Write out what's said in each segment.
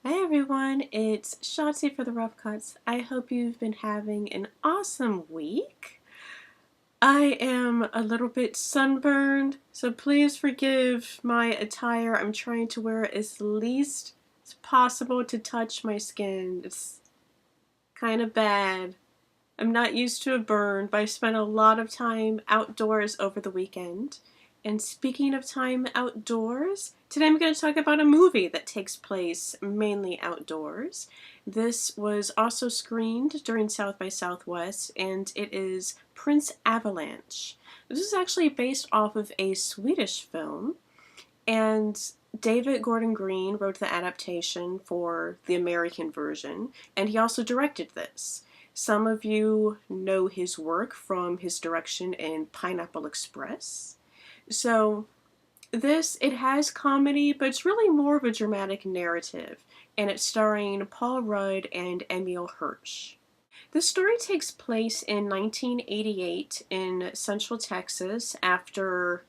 Hi everyone, it's Shotzi for the Rough Cuts. I hope you've been having an awesome week. I am a little bit sunburned, so please forgive my attire. I'm trying to wear as least as possible to touch my skin. It's kind of bad. I'm not used to a burn, but I spent a lot of time outdoors over the weekend. And speaking of time outdoors, today I'm going to talk about a movie that takes place mainly outdoors. This was also screened during South by Southwest, and it is Prince Avalanche. This is actually based off of a Swedish film, and David Gordon Green wrote the adaptation for the American version, and he also directed this. Some of you know his work from his direction in Pineapple Express. So it has comedy, but it's really more of a dramatic narrative, and it's starring Paul Rudd and Emile Hirsch. The story takes place in 1988 in Central Texas after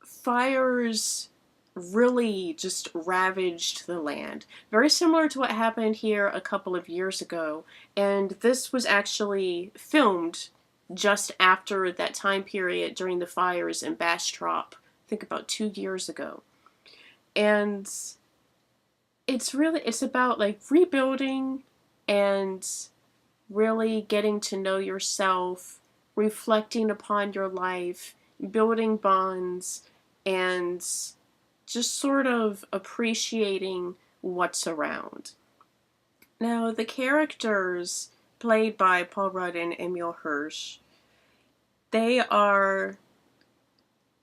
fires really just ravaged the land. Very similar to what happened here a couple of years ago, and this was actually filmed just after that time period during the fires in Bastrop, I think about 2 years ago. And it's about like rebuilding and really getting to know yourself, reflecting upon your life, building bonds, and just sort of appreciating what's around. Now, the characters played by Paul Rudd and Emile Hirsch, they are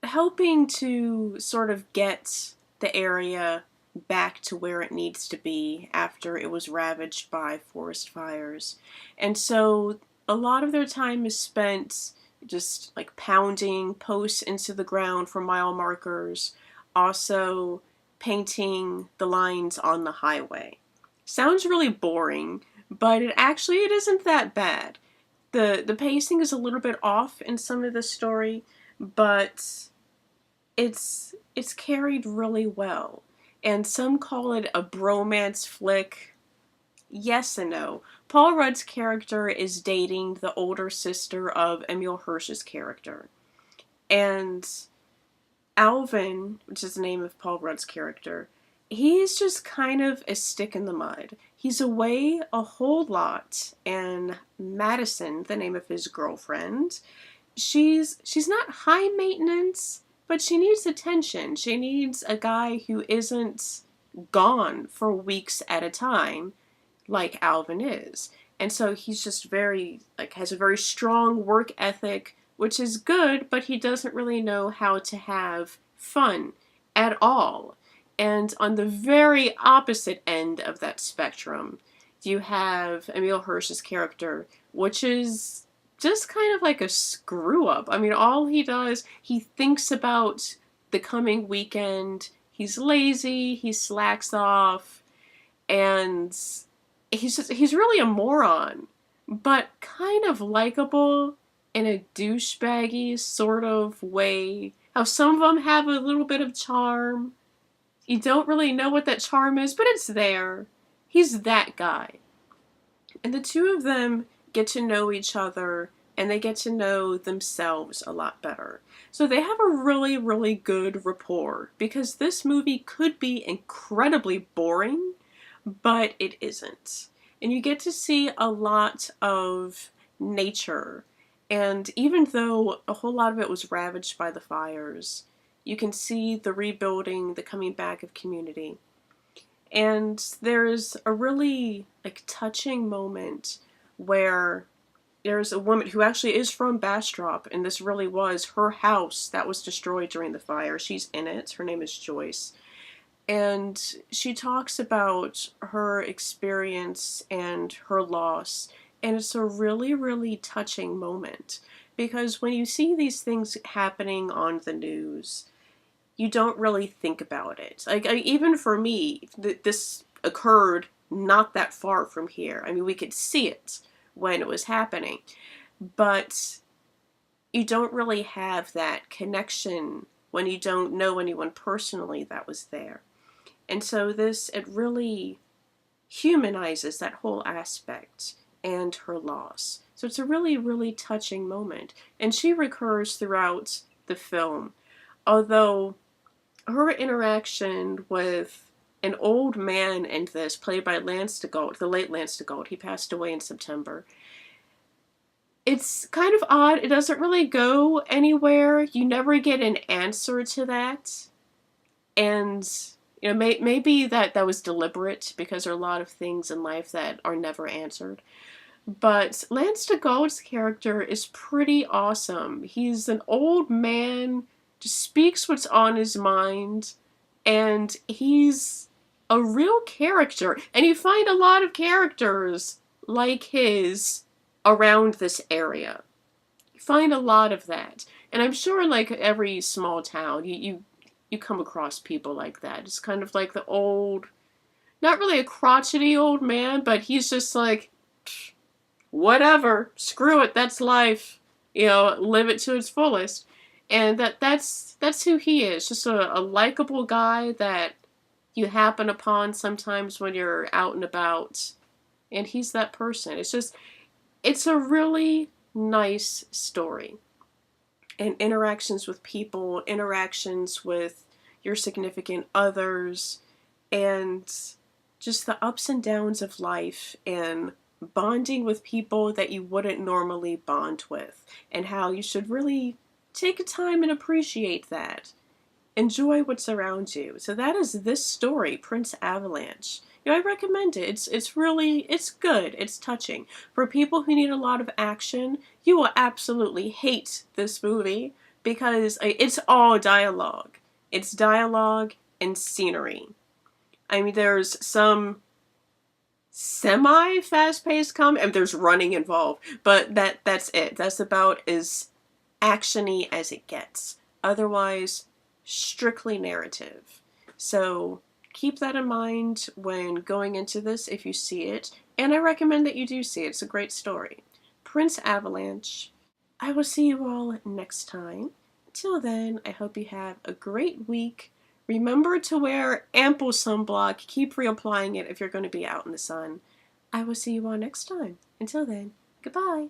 helping to sort of get the area back to where it needs to be after it was ravaged by forest fires. And so a lot of their time is spent just like pounding posts into the ground for mile markers, also painting the lines on the highway. Sounds really boring, but it isn't that bad. The pacing is a little bit off in some of the story, but it's carried really well. And some call it a bromance flick. Yes and no. Paul Rudd's character is dating the older sister of Emile Hirsch's character. And Alvin, which is the name of Paul Rudd's character, he's just kind of a stick in the mud. He's away a whole lot, and Madison, the name of his girlfriend, she's not high maintenance, but she needs attention. She needs a guy who isn't gone for weeks at a time like Alvin is. And so he's just has a very strong work ethic, which is good, but he doesn't really know how to have fun at all. And on the very opposite end of that spectrum, you have Emile Hirsch's character, which is just kind of like a screw up. I mean, all he does, he thinks about the coming weekend, he's lazy, he slacks off, and he's really a moron, but kind of likable in a douchebaggy sort of way. How some of them have a little bit of charm. You don't really know what that charm is, but it's there. He's that guy. And the two of them get to know each other, and they get to know themselves a lot better. So they have a really, really good rapport, because this movie could be incredibly boring, but it isn't. And you get to see a lot of nature. And even though a whole lot of it was ravaged by the fires, you can see the rebuilding, the coming back of community. And there's a really touching moment where there's a woman who actually is from Bastrop, and this really was her house that was destroyed during the fire. She's in it. Her name is Joyce. And she talks about her experience and her loss. And it's a really, really touching moment. Because when you see these things happening on the news, you don't really think about it. Even for me, this occurred not that far from here. I mean, we could see it when it was happening. But you don't really have that connection when you don't know anyone personally that was there. And so it really humanizes that whole aspect and her loss. So it's a really, really touching moment. And she recurs throughout the film, although her interaction with an old man in this, played by Lance DeGault, the late Lance DeGault, he passed away in September. It's kind of odd. It doesn't really go anywhere. You never get an answer to that. And, you know, maybe that was deliberate, because there are a lot of things in life that are never answered. But Lance DeGault's character is pretty awesome. He's an old man, just speaks what's on his mind, and he's a real character. And you find a lot of characters like his around this area. You find a lot of that. And I'm sure, like every small town, you come across people like that. It's kind of like the old, not really a crotchety old man, but he's just like, whatever, screw it, that's life. You know, live it to its fullest. And that's who he is. Just a likable guy that you happen upon sometimes when you're out and about. And he's that person. It's a really nice story. And interactions with people, interactions with your significant others, and just the ups and downs of life, and bonding with people that you wouldn't normally bond with, and how you should really take time and appreciate that. Enjoy what's around you. So that is this story, Prince Avalanche. You know, I recommend it. It's good. It's touching. For people who need a lot of action, you will absolutely hate this movie, because it's all dialogue. It's dialogue and scenery. I mean, there's some semi-fast-paced comedy, and there's running involved, but that's it. That's about as action-y as it gets. Otherwise, strictly narrative. So keep that in mind when going into this if you see it, and I recommend that you do see it. It's a great story. Prince Avalanche. I will see you all next time. Till then, I hope you have a great week. Remember to wear ample sunblock. Keep reapplying it if you're going to be out in the sun. I will see you all next time. Until then, goodbye.